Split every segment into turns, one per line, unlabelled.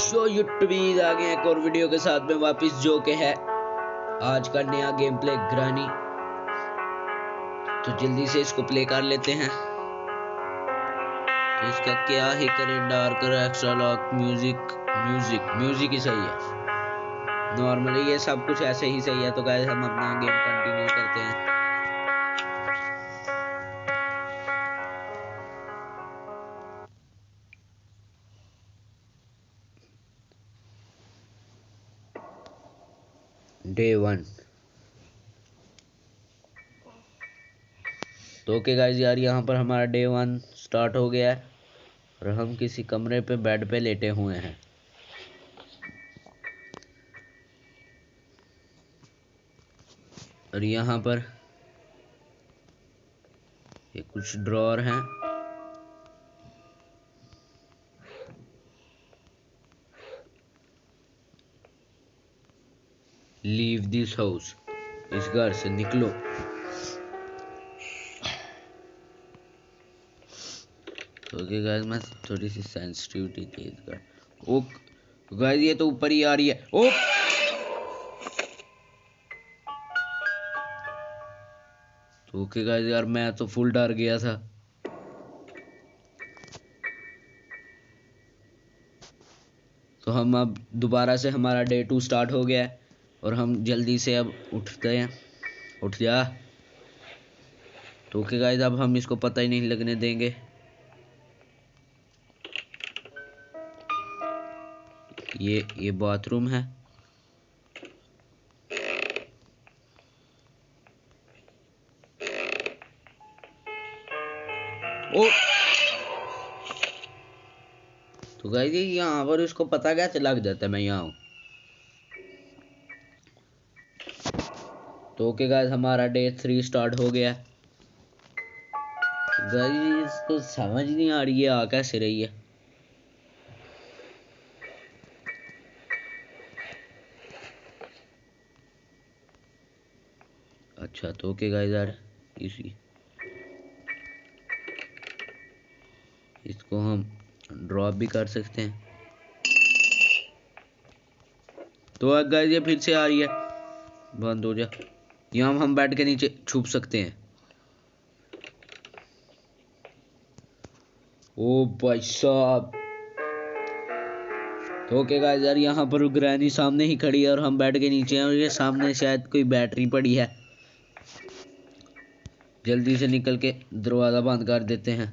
Show यूट्यूबीज आ गए एक और वीडियो के साथ में वापस, जो के है आज का नया गेम प्ले ग्रानी। तो जल्दी से इसको प्ले कर लेते हैं। तो इसका क्या ही करें, डार्कर, एक्स्ट्रा लॉक, म्यूजिक ही सही है। नॉर्मली ये सब कुछ ऐसे ही सही है। तो गाइस हम अपना गेम कंटिन्यू करते हैं। डे 1। तो ओके गाइस यार, यहाँ पर हमारा डे 1 स्टार्ट हो गया है और हम किसी कमरे पे बेड पे लेटे हुए हैं। और यहाँ पर ये कुछ ड्रॉअर हैं। लीव दिस हाउस, इस घर से निकलो। तो ओके गाइस, मैं थोड़ी सी सेंसिटिविटी तेज कर। ओ गाइस, ये तो ऊपर ही आ रही है। ओ तो ओके गाइस यार, मैं तो फुल डर गया था। तो हम अब दोबारा से हमारा डे 2 स्टार्ट हो गया है और हम जल्दी से अब उठते हैं। उठ जा। तो ओके गाइस, अब हम इसको पता ही नहीं लगने देंगे। ये बाथरूम है। ओ तो गाइस ये यहाँ पर इसको पता कैसे लग जाता है मैं यहाँ हूँ। तो ओके गाइस, हमारा डे 3 स्टार्ट हो गया। गाइस इसको समझ नहीं आ रही है आ कैसे रही है। अच्छा तो ओके गाइस यार, इसको हम ड्रॉप भी कर सकते हैं। तो अब गाइस ये फिर से आ रही है। बंद हो जा। यहाँ हम बेड के नीचे छुप सकते हैं। ओ भाई साहब। तो ओके गाइस यार, यहाँ पर ग्रैनी सामने ही खड़ी है और हम बेड के नीचे हैं और ये सामने शायद कोई बैटरी पड़ी है। जल्दी से निकल के दरवाजा बंद कर देते हैं।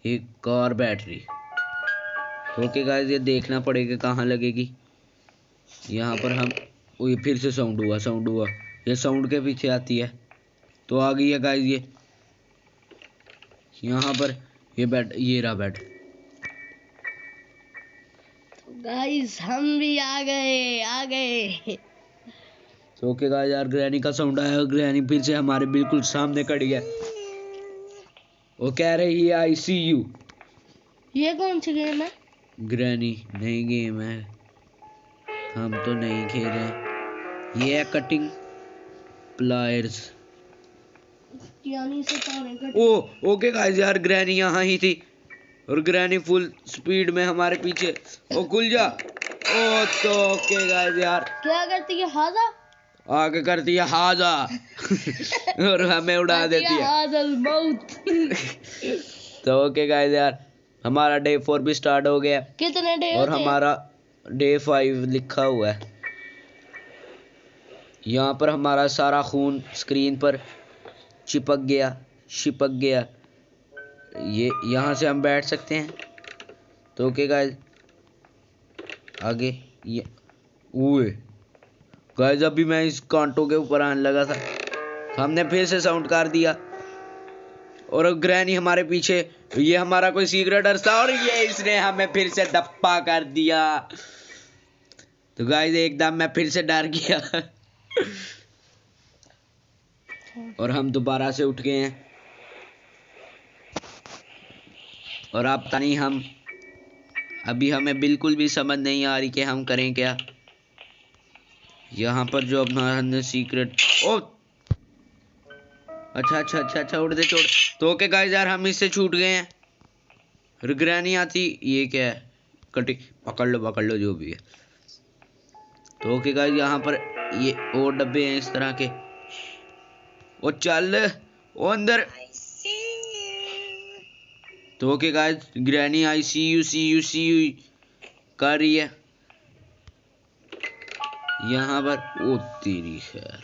एक कार बैटरी। तो ओके गाइस, ये देखना पड़ेगा कहाँ लगेगी। यहाँ पर हम ये फिर से साउंड हुआ। ये साउंड के पीछे आती है। तो आ गई है गाइस ये। यहाँ पर ये बेड, ये रहा बेड।
गाइस हम भी आ गए।
तो ओके गाइस यार, ग्रैनी का साउंड आया और ग्रैनी फिर से हमारे बिल्कुल सामने खड़ी है। वो कह रही है आई सी यू।
ये कौन सी गेम है?
ग्रैनी नई गेम है, हम तो नहीं खेल रहे। ये है कटिंग प्लायर्स।
यानी से तारे कट।
ओ ओके गाइस यार, ग्रैनी यहाँ ही थी और ग्रैनी फुल स्पीड में हमारे पीछे। ओ खुल जा। ओ तो ओके गाइस यार,
क्या करती है हाजा?
आगे करती है हाजा और हमें उड़ा देती है।
हाजल मौत।
तो ओके गाइस यार, हमारा डे 4 भी स्टार्ट हो गया
कितने डे
और
होते हैं?
हमारा डे 5 लिखा हुआ है। यहाँ पर हमारा सारा खून स्क्रीन पर चिपक गया। ये यहाँ से हम बैठ सकते हैं। तो ओके गाइस, आगे ये ओए गाइस, अभी मैं इस कांटों के ऊपर आने लगा था, हमने फिर से साउंड कर दिया और ग्रैनी हमारे पीछे। ये हमारा कोई सीक्रेट रास्ता और ये इसने हमें फिर से धप्पा कर दिया। तो गाइस एकदम मैं फिर से डर गया और हम दोबारा से उठ गए हैं और अब पता नहीं हम अभी हमें बिल्कुल भी समझ नहीं आ रही कि हम करें क्या। यहाँ पर जो अपना सीक्रेट। ओ अच्छा उड़ दे छोड़। तो ओके गाइस यार, हम इससे छूट गए हैं। ग्रैनी आती, ये क्या है? कटी, पकड़ लो जो भी है। तो ओके गाइस, यहाँ पर ये और डब्बे हैं इस तरह के। ओ चल ओ अंदर। तो okay guys, granny I see you कर रही है यहाँ पर। ओ तेरी खैर,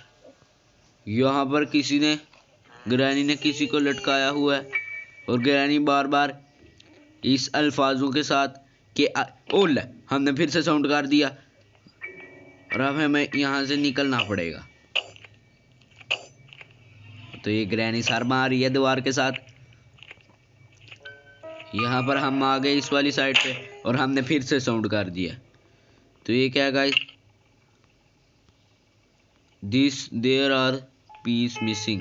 यहाँ पर किसी ने, ग्रैनी ने किसी को लटकाया हुआ है और ग्रैनी बार बार इस अल्फाजों के साथ कि ओले, हमने फिर से साउंड कर दिया और अब हमें यहाँ से निकलना पड़ेगा। तो ये ग्रैनी सर मार रही है दीवार के साथ। यहाँ पर हम आ गए इस वाली साइड पे और हमने फिर से साउंड कर दिया। तो ये क्या है guys, this there are piece missing.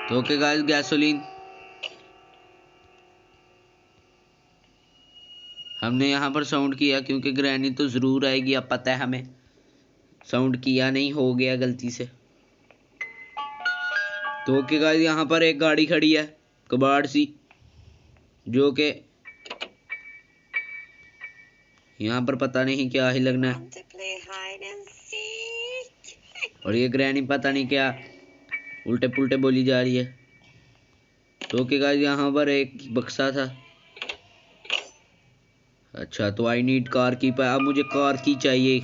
तो ओके गाइस, गैसोलीन हमने यहाँ पर साउंड किया क्योंकि ग्रैनी तो जरूर आएगी, अब पता है हमें। साउंड किया नहीं, हो गया गलती से। तो ओके गाइस, यहाँ पर एक गाड़ी खड़ी है कबाड़ सी, जो कि यहाँ पर पता नहीं क्या ही लगना है। और ये ग्रैनी पता नहीं क्या उल्टे पुल्टे बोली जा रही है। तो ओके गाइस, यहाँ पर एक बक्सा था। अच्छा, तो आई नीड कार की, अब मुझे कार की चाहिए।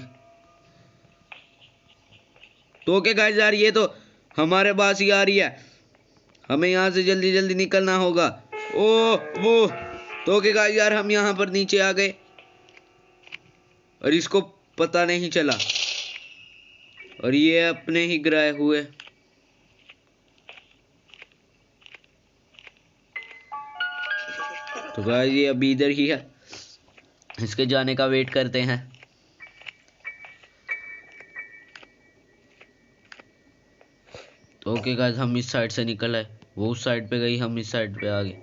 तो ओके गाइस यार, ये तो हमारे पास ही आ रही है, हमें यहाँ से जल्दी जल्दी निकलना होगा। ओ वो, तो ओके गाइस यार, हम यहाँ पर नीचे आ गए और इसको पता नहीं चला और ये अपने ही गिराए हुए। तो गाइस ये अभी इधर ही है, इसके जाने का वेट करते हैं। तो ओके गाइस, हम इस साइड से निकल आए, वो उस साइड पे गई, हम इस साइड पे आ गए।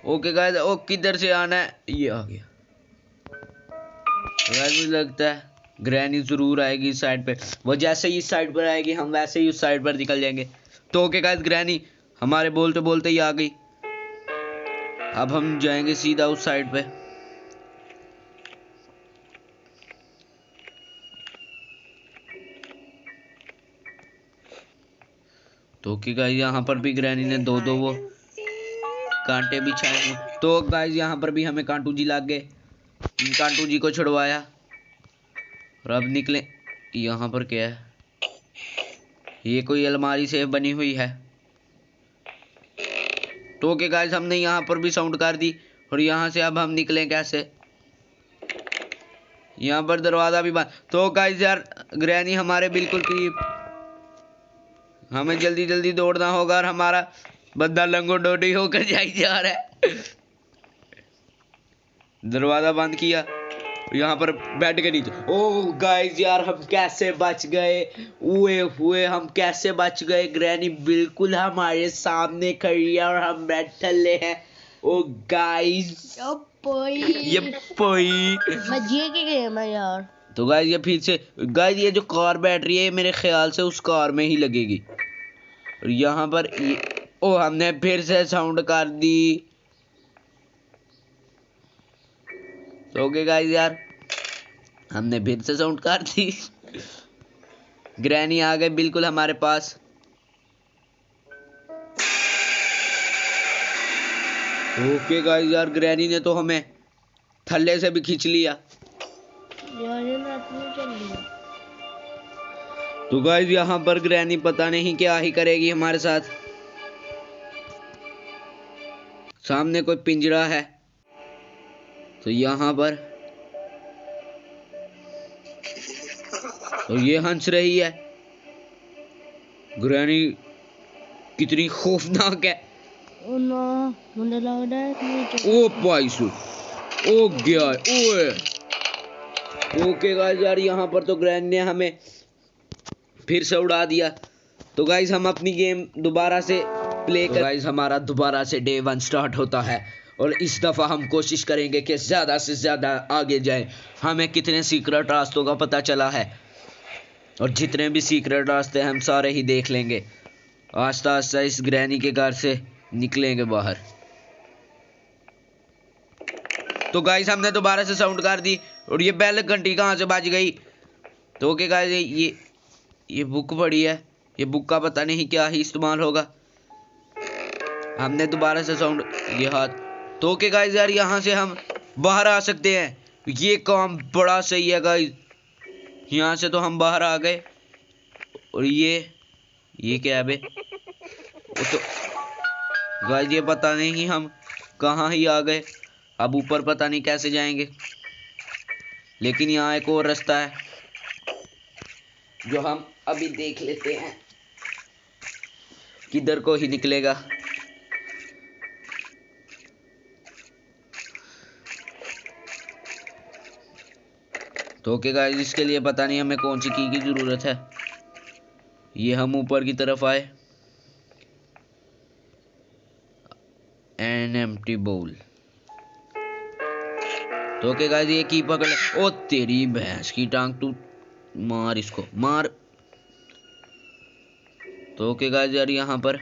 ओके गाइस, ओ किधर से आना है, ये आ गया। गाइस मुझे लगता है ग्रैनी जरूर आएगी इस साइड पे, वो जैसे ही इस साइड पर आएगी हम वैसे ही उस साइड पर निकल जाएंगे। तो ओके गाइस, ग्रैनी हमारे बोलते बोलते ही आ गई। अब हम जाएंगे सीधा उस साइड पे। तो ओके गाइस, यहाँ पर भी ग्रैनी ने दो वो कांटे बिछाए हैं। तो गाइस यहाँ पर भी हमें कांटू जी लग गए, कांटू जी को छुड़वाया और अब निकले। यहाँ पर क्या है, ये कोई अलमारी से बनी हुई है। तो ओके गाइस, हमने यहाँ पर भी साउंड कर दी और यहाँ से अब हम निकलें कैसे, यहाँ पर दरवाजा भी बंद। तो गाइस यार, ग्रैनी हमारे बिल्कुल करीब, हमें जल्दी जल्दी दौड़ना होगा और हमारा बंदा लंगो डोडी होकर जा रहा है। दरवाजा बंद किया, यहाँ पर बेड के नीचे। ओ गाइस यार, हम कैसे बच गए, हुए हुए हम कैसे बच गए। ग्रैनी बिल्कुल हमारे सामने खड़ी है और हम बैठे हैं। ओ गाइस, ये पोई
मजे की गेम है यार।
तो गाइस ये फिर से, गाइस ये जो कार बैटरी है मेरे ख्याल से उस कार में ही लगेगी। और यहाँ पर ओ हमने फिर से साउंड कर दी। तो ओके गाइस यार, हमने फिर से साउंड कर दी। ग्रैनी आ गए बिल्कुल हमारे पास। ओके गाइस यार, ग्रैनी ने तो हमें थल्ले से भी खींच लिया। तो गाइस यहाँ पर ग्रैनी पता नहीं क्या ही करेगी हमारे साथ। सामने कोई पिंजरा है, तो यहाँ पर तो ये हंस रही है। ग्रैनी कितनी खौफनाक है।
ओ नो, मुझे लग रहा है
ओ पाइसु, ओ गया, ओए। ओके गाइस यार, यहाँ पर तो ग्रैनी ने हमें फिर से उड़ा दिया। तो गाइस हम अपनी गेम दोबारा से प्ले कर, गाइस हमारा दोबारा से डे 1 स्टार्ट होता है और इस दफ़ा हम कोशिश करेंगे कि ज़्यादा से ज़्यादा आगे जाएं। हमें कितने सीक्रेट रास्तों का पता चला है और जितने भी सीक्रेट रास्ते हम सारे ही देख लेंगे। आस्ता आस्ता इस ग्रैनी के घर से निकलेंगे बाहर। तो गाइस हमने दोबारा से साउंड कर दी और ये बेल घंटी कहाँ से बज गई। तो ओके गाइस ये बुक पड़ी है, ये बुक का पता नहीं क्या ही इस्तेमाल होगा। हमने दोबारा से साउंड ये हाथ। तो ओके गाइस यार यहाँ से हम बाहर आ सकते हैं। ये काम बड़ा सही है गाइस, यहाँ से तो हम बाहर आ गए। और ये क्या है बे? तो गाइस ये पता नहीं हम कहाँ ही आ गए। अब ऊपर पता नहीं कैसे जाएंगे, लेकिन यहाँ एक और रास्ता है जो हम अभी देख लेते हैं किधर को ही निकलेगा। तो ओके गाइस इसके लिए पता नहीं हमें कौन सी की जरूरत है। ये हम ऊपर की तरफ आए। An empty bowl. तो ओके गाइस ये की पकड़। ओ तेरी भैंस की टांग, तू मार इसको मार। तो ओके गाइस यार यहाँ पर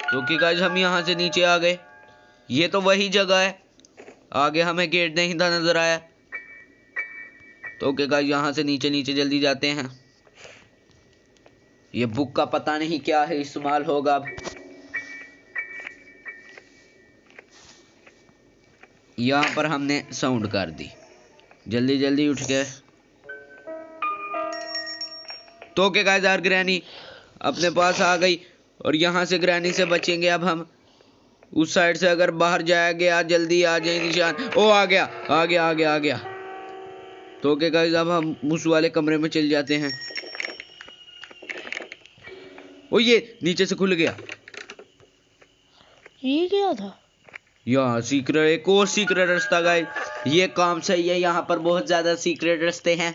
तो ओके गाइस हम यहाँ से नीचे आ गए। ये तो वही जगह है, आगे हमें गेट नहीं था नजर आया। तो ओके गाइस यहाँ से नीचे जल्दी जाते हैं। ये बुक का पता नहीं क्या है इस्तेमाल होगा। अब यहाँ पर हमने साउंड कर दी, जल्दी उठ के। तो ओके गाइस यार ग्रैनी अपने पास आ गई और यहाँ से ग्रैनी से बचेंगे अब हम। उस साइड से अगर बाहर जाया गया, जल्दी आ जाए निशान। ओ आ गया। तो ओके गाइस अब हम उस वाले कमरे में चल जाते हैं। ओ ये नीचे से खुल गया।
ये क्या था?
यहाँ सीक्रेट, एक और सीक्रेट रास्ता गाइस। ये काम सही है, यहाँ पर बहुत ज्यादा सीक्रेट रास्ते हैं।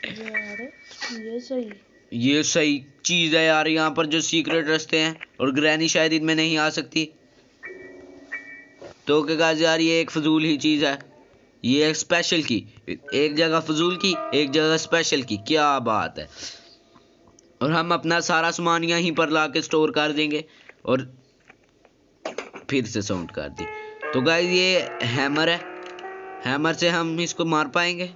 यार
ये सही चीज है यार, यहाँ पर जो सीक्रेट रास्ते हैं। और ग्रैनी शायद इनमें नहीं आ सकती। तो ओके गाइस यार ये एक फजूल ही चीज है। ये एक स्पेशल की, एक जगह फजूल की, एक जगह स्पेशल की, क्या बात है। और हम अपना सारा सामान यहीं पर ला के स्टोर कर देंगे। और फिर से साउंड कर दी। तो गाइस ये हैमर है, हैमर से हम इसको मार पाएंगे।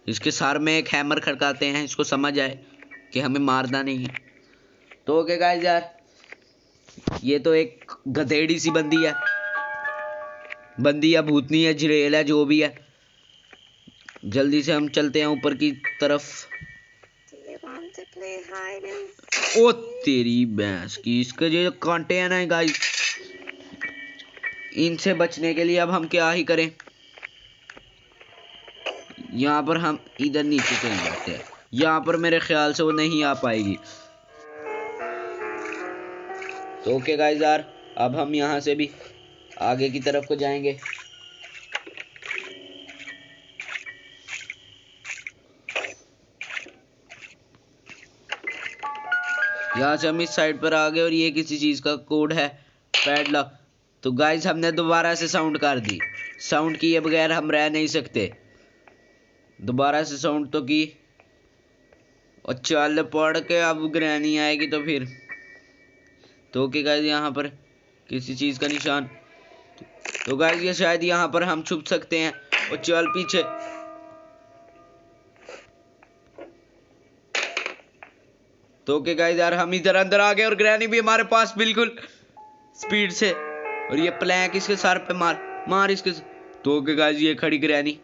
इसके सर में एक हैमर खड़काते हैं, इसको समझ आए कि हमें मारना नहीं है। तो ओके गाइस यार ये तो एक गधेड़ी सी बंदी है, बंदी या भूतनी है, झिरेल है, जो भी है। जल्दी से हम चलते हैं ऊपर की तरफ। ओ तेरी भैंस की, इसके जो कांटे हैं ना गाइस, इनसे बचने के लिए अब हम क्या ही करें। यहाँ पर हम इधर नीचे चले जाते हैं। यहाँ पर मेरे ख्याल से वो नहीं आ पाएगी। तो ओके गाइस यार अब हम यहाँ से भी आगे की तरफ को जाएंगे। यहाँ से हम इस साइड पर आ गए और ये किसी चीज का कोड है, पैडलॉक। तो गाइस हमने दोबारा से साउंड कर दी। साउंड किए बगैर हम रह नहीं सकते। दोबारा से साउंड तो की और चल पड़ के अब ग्रैनी आएगी तो फिर। तो ओके गाइस यहाँ पर किसी चीज का निशान। तो गाइस ये शायद यहाँ पर हम छुप सकते हैं। और चल पीछे। तो ओके गाइस यार हम इधर अंदर आ गए और ग्रैनी भी हमारे पास बिल्कुल स्पीड से। और ये प्लैंक इसके सर पे मार इसके। तो ओके गाइस ये खड़ी ग्रैनी,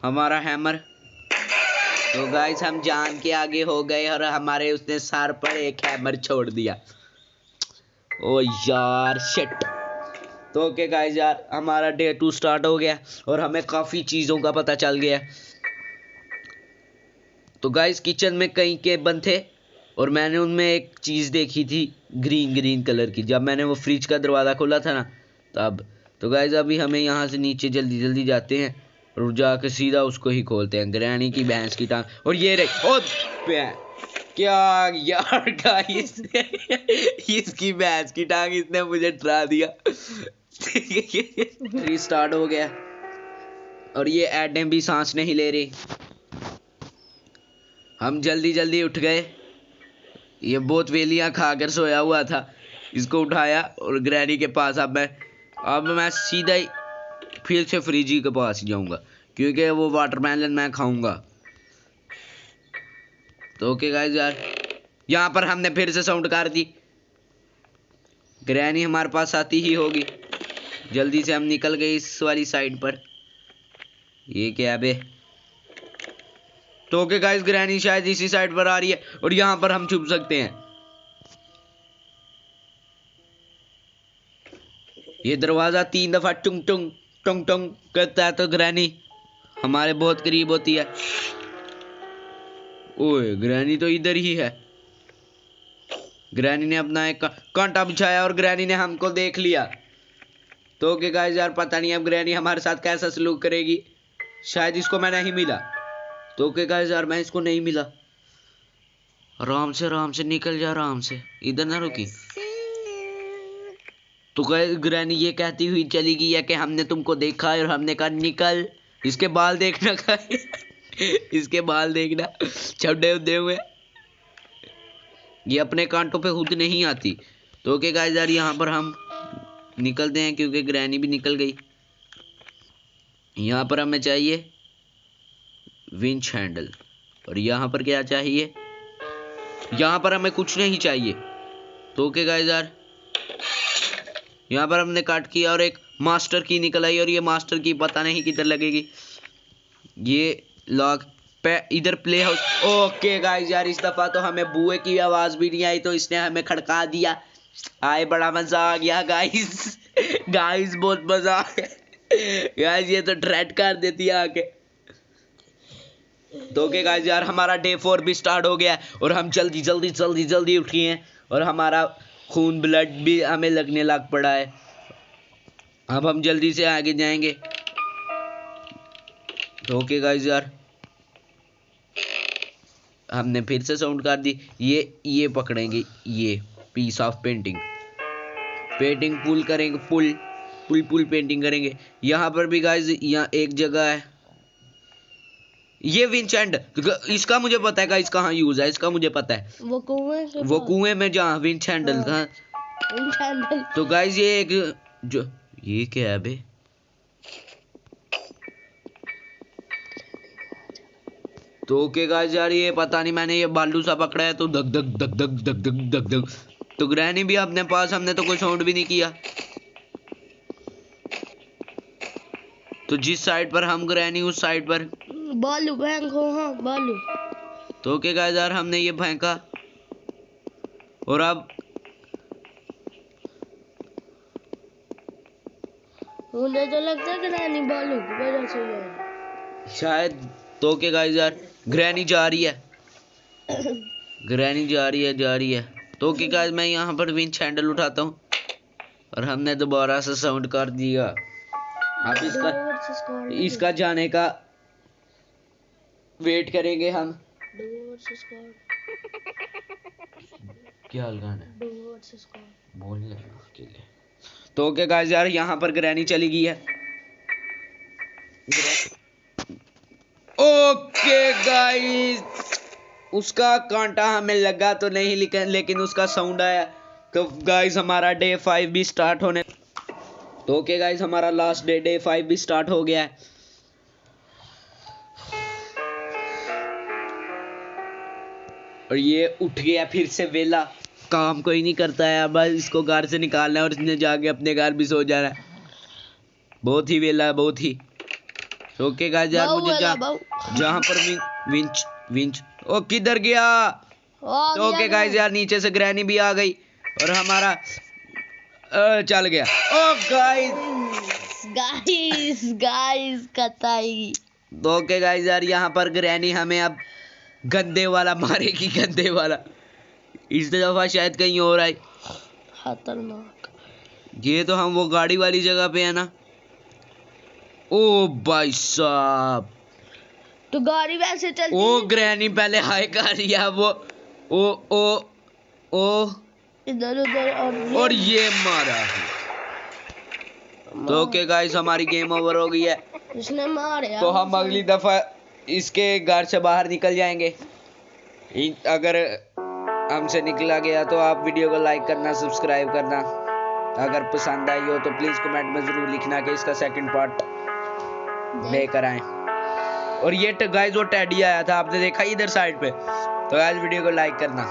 हमारा हैमर। तो गाइस हम जान के आगे हो गए और हमारे उसने सर पर एक हैमर छोड़ दिया। ओ यार शिट। तो ओके गाइस यार हमारा डे 2 स्टार्ट हो गया और हमें काफी चीजों का पता चल गया। तो गाइस किचन में कई के बंद थे और मैंने उनमें एक चीज देखी थी ग्रीन कलर की, जब मैंने वो फ्रिज का दरवाजा खोला था ना तब। तो गाइस अभी हमें यहाँ से नीचे जल्दी जाते हैं और जाके सीधा उसको ही खोलते हैं, ग्रैनी की भैंस की टांग। और ये रही। ओ क्या यार गाइस इसकी भैंस की टांग, इसने मुझे डरा दिया। स्टार्ट हो गया और ये एडें भी सांस नहीं ले रही। हम जल्दी जल्दी उठ गए। ये बहुत वेलियां खाकर सोया हुआ था, इसको उठाया और ग्रैनी के पास अब मैं सीधा ही फिर से फ्रिजी के पास जाऊंगा क्योंकि वो वाटरमेलन मैं खाऊंगा। तो ओके गाइस यार, यहाँ पर हमने फिर से साउंड कर दी। ग्रैनी हमारे पास आती ही होगी। जल्दी से हम निकल गए इस वाली साइड पर। ये क्या बे? तो ओके गाइस, ग्रैनी शायद इसी साइड पर आ रही है और यहाँ पर हम छुप सकते हैं। ये दरवाजा 3 दफा टुंग टुंग टुंग टुंग करता है तो ग्रैनी हमारे बहुत करीब होती है। ओए, ग्रैनी तो इधर ही है। ग्रैनी ने अपना एक कांटा बिछाया और ग्रैनी ने हमको देख लिया। तो ओके गाइस यार, पता नहीं अब ग्रैनी हमारे साथ कैसा सलूक करेगी। शायद इसको मैं नहीं मिला। तो ओके गाइस यार, मैं इसको नहीं मिला। आराम से निकल जा, आराम से, इधर ना रुकी। तो गाइस ग्रैनी ये कहती हुई चली गई है कि हमने तुमको देखा और हमने कहा निकल। इसके बाल देखना का इसके बाल देखना छड्डे उड़े हुए, ये अपने कांटों पे खुद नहीं आती। तो ओके गाइस यार, यहाँ पर हम निकलते हैं क्योंकि ग्रैनी भी निकल गई। यहाँ पर हमें चाहिए विंच हैंडल और यहाँ पर क्या चाहिए? यहाँ पर हमें कुछ नहीं चाहिए। तो ओके गाइस यार, यहाँ पर हमने काट किया और एक मास्टर की निकल आई और ये मास्टर की पता नहीं किधर लगेगी। ये लॉक पे इधर प्ले हाउस। ओके गाइस यार, इस दफा तो हमें बुए की आवाज भी नहीं आई तो इसने हमें खड़का दिया। आए, बड़ा मजा आ गया गाइस। गाइस बहुत मजा आ गया गाइस, ये तो ड्रेड कर देती है आके। तो ओके गाइस यार, हमारा डे 4 भी स्टार्ट हो गया है और हम जल्दी जल्दी जल्दी जल्दी उठी हैं और हमारा खून ब्लड भी हमें लगने लग पड़ा है। अब हम जल्दी से आगे जाएंगे। तो ओके गाइस यार, हमने फिर से साउंड कर दी। ये पकड़ेंगे, ये पीस ऑफ पेंटिंग पुल करेंगे, पुल पेंटिंग करेंगे। यहाँ पर भी गाइस, यहाँ एक जगह है, ये विंचेंट, इसका मुझे पता है गाइस कहाँ यूज है, इसका मुझे पता है। वो कुएं में जहाँ विंच हैंडल था। तो गाइस ये एक जो, ये क्या है बे? तो ओके गाइस यार, ये पता नहीं, मैंने ये बालू सा पकड़ा है तो धक धक धक धक धक धक धक धक। तो ग्रैनी भी अपने पास, हमने तो कोई साउंड भी नहीं किया। तो जिस साइड पर हम ग्रैनी, उस साइड पर
बालू फेंको। हाँ, बालू।
तो ओके गाइस यार, हमने ये फेंका और अब
मुझे तो लगता है ग्रैनी बालू की वजह से है
शायद। तो ओके गाइस यार, ग्रैनी जा रही है, ग्रैनी जा रही है। तो ओके गाइस, मैं यहाँ पर विंच हैंडल उठाता हूँ और हमने दोबारा से साउंड कर दिया। अब इसका जाने का वेट करेंगे हम। क्या गाना है? बोलने के लिए। तो ओके गाइस यार, यहाँ पर ग्रैनी चली गई है। ओके गाइस, उसका कांटा हमें लगा तो नहीं, लेकिन उसका साउंड आया। तो गाइस हमारा डे 5 भी स्टार्ट होने। तो ओके गाइस, हमारा लास्ट डे 5 भी स्टार्ट हो गया है। और ये उठ गया फिर से वेला, काम कोई नहीं करता है। अब इसको घर से निकालना है और इसने जाके अपने घर भी सो जाना है। बहुत ही वेला है, बहुत ही। ओके गाइस यार, मुझे जहाँ पर विंच ओ किधर गया? तो ओके गाइस यार, नीचे से ग्रैनी भी आ गई और हमारा चल गया। ओ
गाइस कताई।
तो ओके गाइस यार, यहाँ पर ग्रैनी हमें अब गंदे वाला मारेगी, गंदे वाला। इस दफा शायद कहीं और आए।
खतरनाक।
ये तो हम वो गाड़ी वाली जगह पे है ना। ओ भाई साहब,
तो गाड़ी वैसे चलती है।
ओ ग्रैनी पहले हाय कर लिया वो। ओ
इधर उधर
और ये मारा। तो ओके गाइस, हमारी गेम ओवर हो गई है।
इसने मारे।
तो हम अगली दफा इसके घर से बाहर निकल जाएंगे। अगर हमसे निकला गया तो आप वीडियो को लाइक करना, सब्सक्राइब करना। अगर पसंद आई हो तो प्लीज़ कमेंट में ज़रूर लिखना कि इसका सेकंड पार्ट लेकर आए। और ये गाइस वो टेडी आया था, आपने देखा इधर साइड पे। तो गाइस वीडियो को लाइक करना।